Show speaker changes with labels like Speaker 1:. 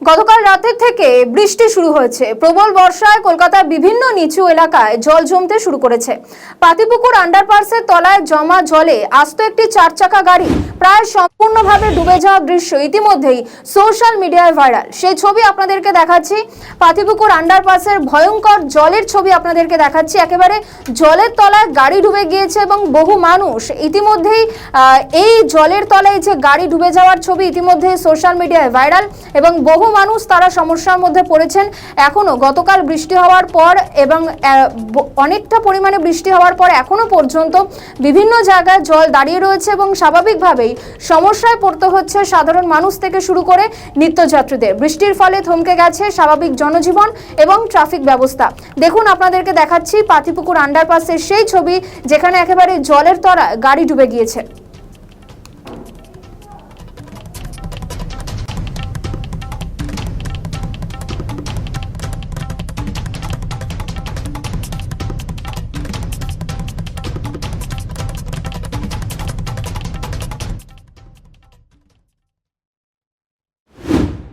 Speaker 1: গতকাল রাতের থেকে বৃষ্টি শুরু হয়েছে। প্রবল বর্ষায় কলকাতার বিভিন্ন নিচু এলাকায় জল জমতে শুরু করেছে। পাতিপুকুর আন্ডারপাসের তলায় জমা জলে আস্ত একটি 4 চাকা গাড়ি প্রায় সম্পূর্ণভাবে ডুবে যাওয়ার দৃশ্য ইতিমধ্যেই সোশ্যাল মিডিয়ায় ভাইরাল। সেই ছবি আপনাদেরকে দেখাচ্ছি। পাতিপুকুর আন্ডারপাসের ভয়ঙ্কর জলের ছবি আপনাদেরকে দেখাচ্ছি। একেবারে জলের তলায় গাড়ি ডুবে গিয়েছে এবং বহু মানুষ ইতিমধ্যেই এই জলের তলায় যে গাড়ি ডুবে যাওয়ার ছবি ইতিমধ্যে সোশ্যাল মিডিয়ায় ভাইরাল এবং বহু মানুষ তারা সমস্যার মধ্যে পড়েছেন। এখনো গতকাল বৃষ্টি হওয়ার পর এবং অনেকটা পরিমাণে বৃষ্টি হওয়ার পর এখনো পর্যন্ত বিভিন্ন জায়গায় জল দাঁড়িয়ে রয়েছে এবং স্বাভাবিকভাবেই সমস্যায় পড়তে হচ্ছে সাধারণ মানুষ থেকে শুরু করে নিত্যযাত্রীদের। বৃষ্টির ফলে থমকে গেছে স্বাভাবিক জনজীবন এবং ট্রাফিক ব্যবস্থা। দেখুন আপনাদেরকে দেখাচ্ছি পাতিপুকুর আন্ডারপাসের সেই ছবি যেখানে একেবারে জলের তলায় গাড়ি ডুবে গিয়েছে।